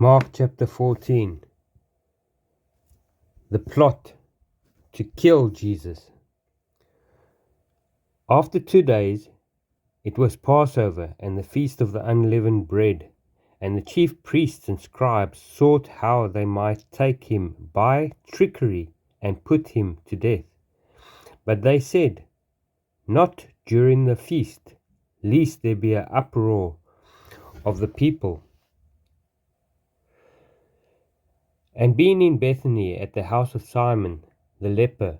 Mark chapter 14. The plot to kill Jesus. After 2 days, it was Passover and the feast of the unleavened bread, and the chief priests and scribes sought how they might take him by trickery and put him to death. But they said, "Not during the feast, lest there be an uproar of the people." And being in Bethany at the house of Simon the leper,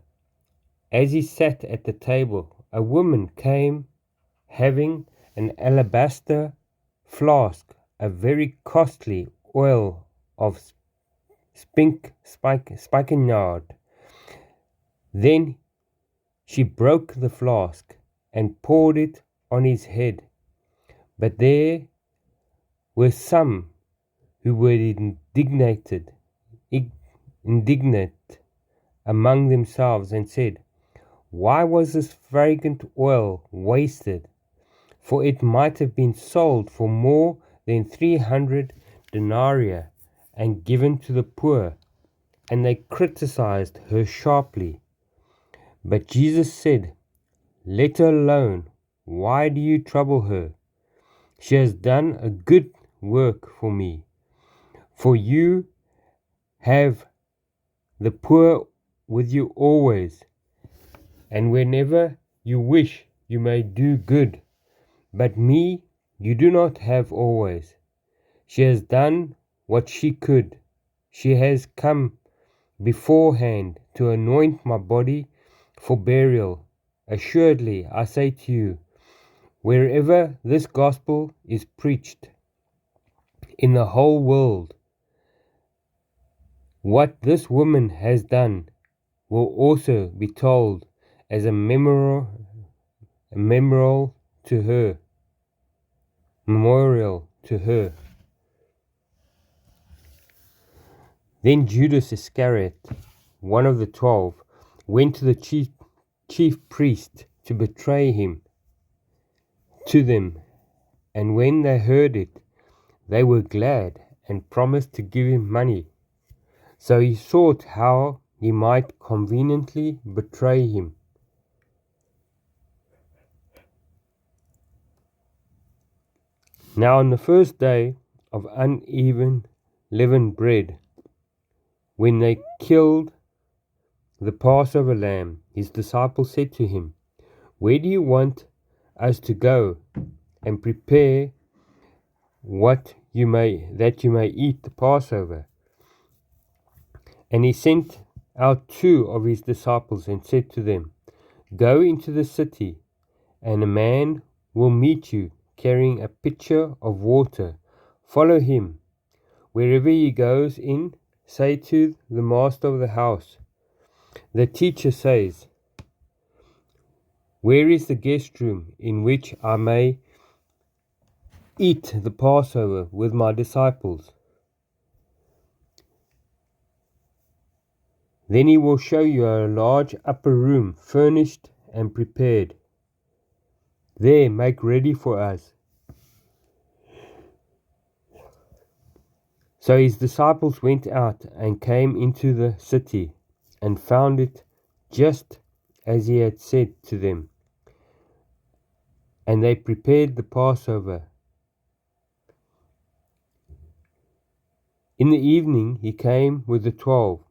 as he sat at the table, a woman came having an alabaster flask, a very costly oil of spikenard. Then she broke the flask and poured it on his head. But there were some who were indignant among themselves and said, "Why was this fragrant oil wasted? For it might have been sold for more than 300 denarii and given to the poor." And they criticized her sharply. But Jesus said, "Let her alone. Why do you trouble her? She has done a good work for me. For you have the poor with you always, and whenever you wish you may do good. But me you do not have always." She has done what she could. She has come beforehand to anoint my body for burial. Assuredly, I say to you, wherever this gospel is preached in the whole world, what this woman has done will also be told as a memorial to her. Then Judas Iscariot, one of the 12, went to the chief priest to betray him to them. And when they heard it, they were glad and promised to give him money. So he sought how he might conveniently betray him. Now on the first day of unleavened bread, when they killed the Passover lamb, his disciples said to him, "Where do you want us to go and prepare that you may eat the Passover?" And he sent out 2 of his disciples and said to them, "Go into the city, and a man will meet you carrying a pitcher of water. Follow him. Wherever he goes in, say to the master of the house, 'The teacher says, where is the guest room in which I may eat the Passover with my disciples?' Then he will show you a large upper room, furnished and prepared. There make ready for us." So his disciples went out and came into the city and found it just as he had said to them. And they prepared the Passover. In the evening he came with the 12.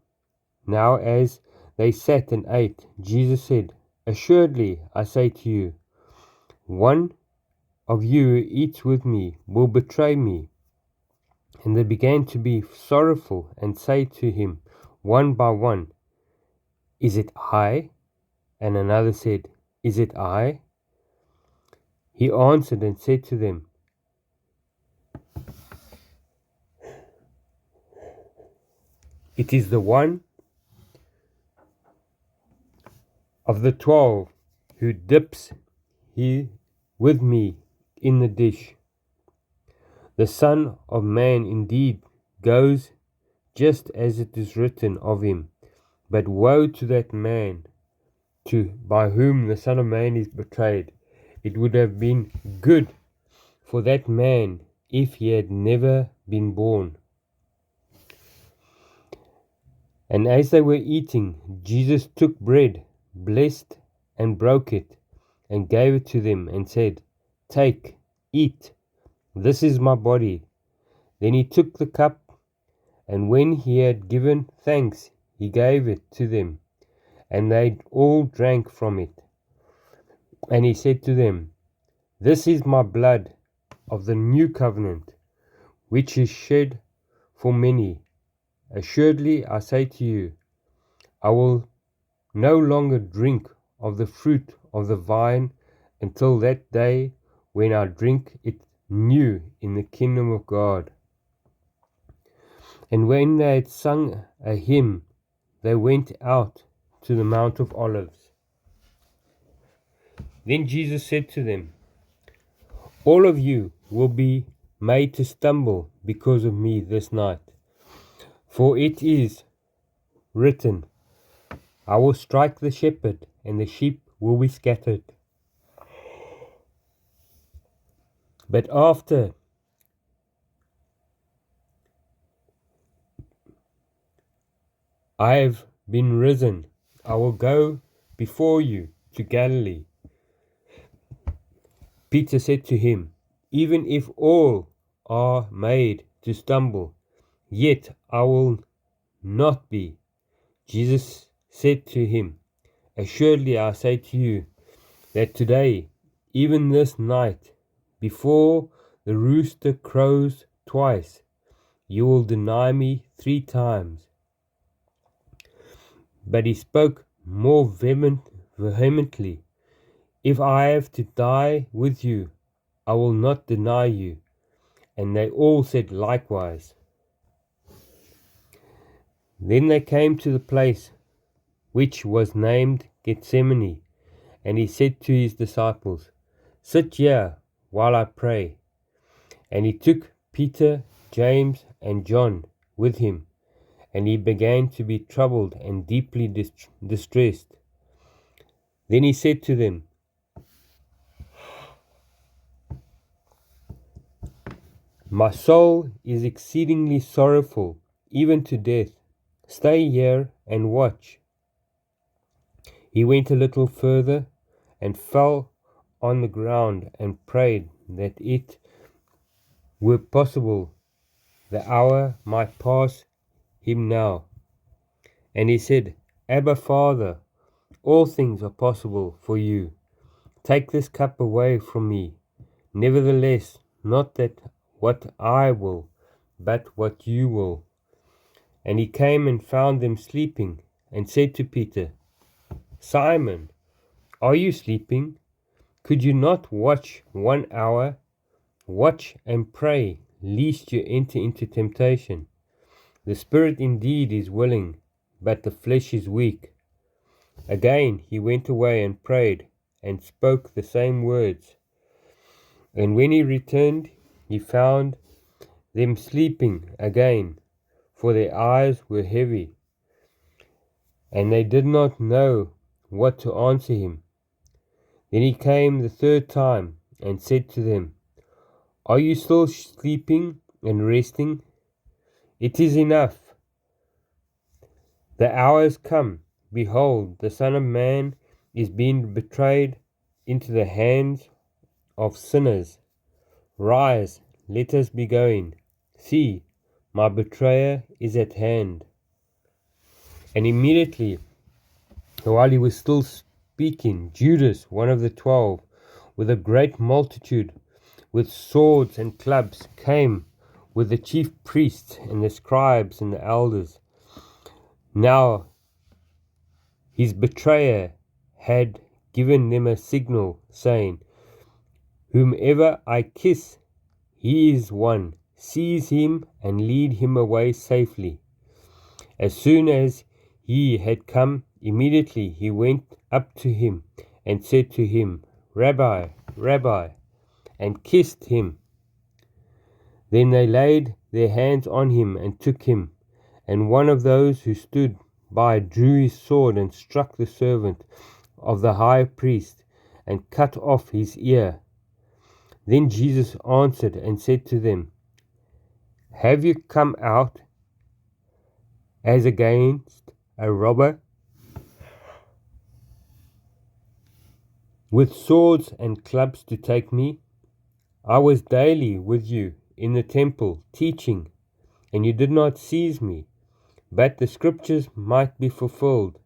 Now as they sat and ate, Jesus said, "Assuredly, I say to you, one of you who eats with me will betray me." And they began to be sorrowful and say to him one by one, "Is it I?" And another said, "Is it I?" He answered and said to them, "It is the one of the 12 who dips with me in the dish. The Son of Man indeed goes just as it is written of him. But woe to that man by whom the Son of Man is betrayed. It would have been good for that man if he had never been born." And as they were eating, Jesus took bread, blessed and broke it, and gave it to them, and said, "Take, eat, this is my body." Then he took the cup, and when he had given thanks, he gave it to them, and they all drank from it. And he said to them, "This is my blood of the new covenant, which is shed for many. Assuredly I say to you, I will no longer drink of the fruit of the vine until that day when I drink it new in the kingdom of God." And when they had sung a hymn, they went out to the Mount of Olives. Then Jesus said to them, "All of you will be made to stumble because of me this night. For it is written, I will strike the shepherd, and the sheep will be scattered. But after I have been risen, I will go before you to Galilee." Peter said to him, "Even if all are made to stumble, yet I will not be." Jesus said to him, "Assuredly I say to you, that today, even this night, before the rooster crows twice, you will deny me 3 times." But he spoke more vehemently, "If I have to die with you, I will not deny you." And they all said likewise. Then they came to the place which was named Gethsemane, and he said to his disciples, "Sit here while I pray." And he took Peter, James, and John with him, and he began to be troubled and deeply distressed. Then he said to them, "My soul is exceedingly sorrowful, even to death. Stay here and watch." He went a little further and fell on the ground and prayed that it were possible the hour might pass him now. And he said, "Abba, Father, all things are possible for you. Take this cup away from me. Nevertheless, not that what I will, but what you will." And he came and found them sleeping, and said to Peter, "Simon, are you sleeping? Could you not watch 1 hour? Watch and pray, lest you enter into temptation. The spirit indeed is willing, but the flesh is weak." Again he went away and prayed, and spoke the same words. And when he returned, he found them sleeping again, for their eyes were heavy, and they did not know what to answer him. Then he came the third time, and said to them, "Are you still sleeping and resting? It is enough. The hour is come. Behold, the Son of Man is being betrayed into the hands of sinners. Rise, let us be going. See, my betrayer is at hand." And immediately, while he was still speaking, Judas, one of the 12, with a great multitude, with swords and clubs, came with the chief priests and the scribes and the elders. Now his betrayer had given them a signal, saying, "Whomever I kiss, he is one. Seize him and lead him away safely." As soon as he had come, immediately he went up to him and said to him, "Rabbi, Rabbi," and kissed him. Then they laid their hands on him and took him. And one of those who stood by drew his sword and struck the servant of the high priest and cut off his ear. Then Jesus answered and said to them, "Have you come out as against a robber, with swords and clubs to take me? I was daily with you in the temple teaching, and you did not seize me, but the scriptures might be fulfilled.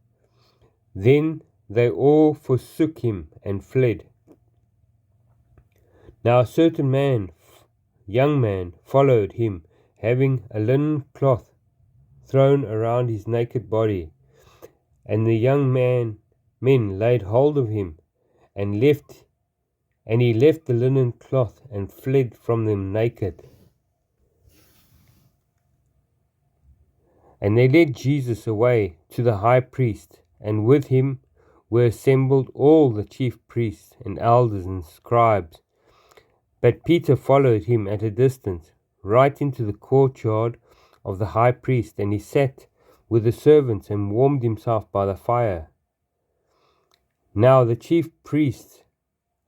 Then they all forsook him and fled. Now a certain man, young man, followed him, having a linen cloth thrown around his naked body. And the young men laid hold of him, and he left the linen cloth and fled from them naked. And they led Jesus away to the high priest, and with him were assembled all the chief priests and elders and scribes. But Peter followed him at a distance, right into the courtyard of the high priest, and he sat with the servants and warmed himself by the fire. Now the chief priests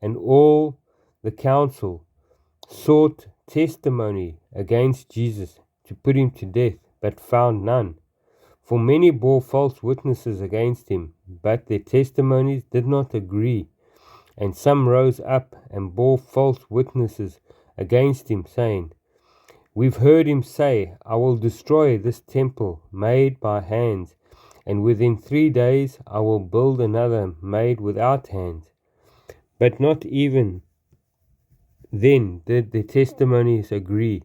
and all the council sought testimony against Jesus to put him to death, but found none. For many bore false witnesses against him, but their testimonies did not agree. And some rose up and bore false witnesses against him, saying, We've heard him say, I will destroy this temple made by hands, and within 3 days I will build another made without hands. But not even then did the testimonies agree.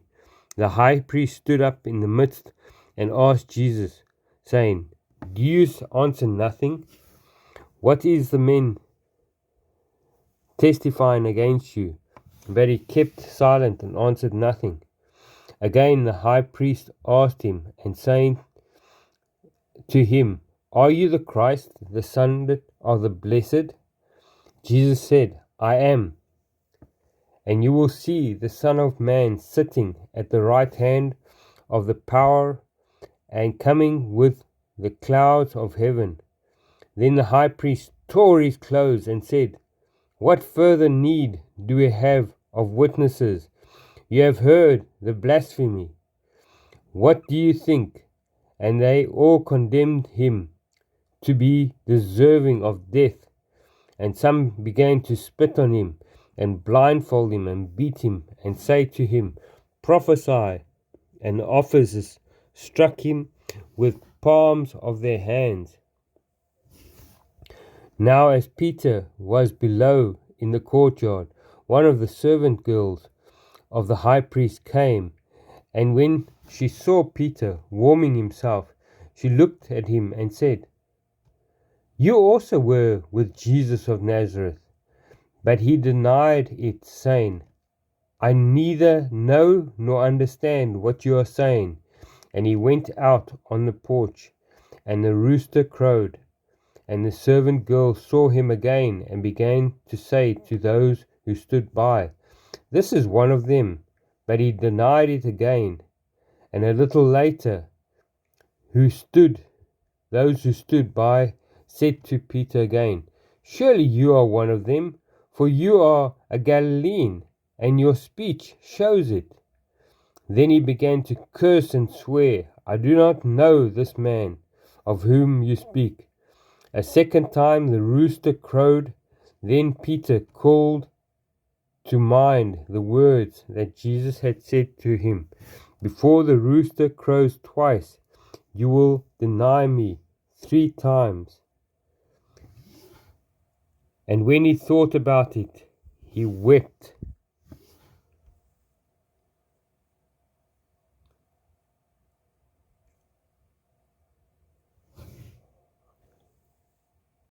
The high priest stood up in the midst and asked Jesus, saying, Do you answer nothing? What is the men testifying against you? But he kept silent and answered nothing. Again the high priest asked him, and saying to him, Are you the Christ, the Son of the Blessed? Jesus said, I am. And you will see the Son of Man sitting at the right hand of the power and coming with the clouds of heaven. Then the high priest tore his clothes and said, What further need do we have of witnesses? You have heard the blasphemy. What do you think? And they all condemned him to be deserving of death. And some began to spit on him and blindfold him and beat him and say to him, Prophesy. And the officers struck him with palms of their hands. Now as Peter was below in the courtyard, one of the servant girls of the high priest came, and when she saw Peter warming himself, she looked at him and said, You also were with Jesus of Nazareth. But he denied it, saying, I neither know nor understand what you are saying. And he went out on the porch, and the rooster crowed. And the servant girl saw him again, and began to say to those who stood by, This is one of them. But he denied it again. And a little later, those who stood by said to Peter again, Surely you are one of them, for you are a Galilean, and your speech shows it. Then he began to curse and swear, I do not know this man of whom you speak. A second time the rooster crowed. Then Peter called to mind the words that Jesus had said to him, Before the rooster crows twice, you will deny me 3 times. And when he thought about it, he wept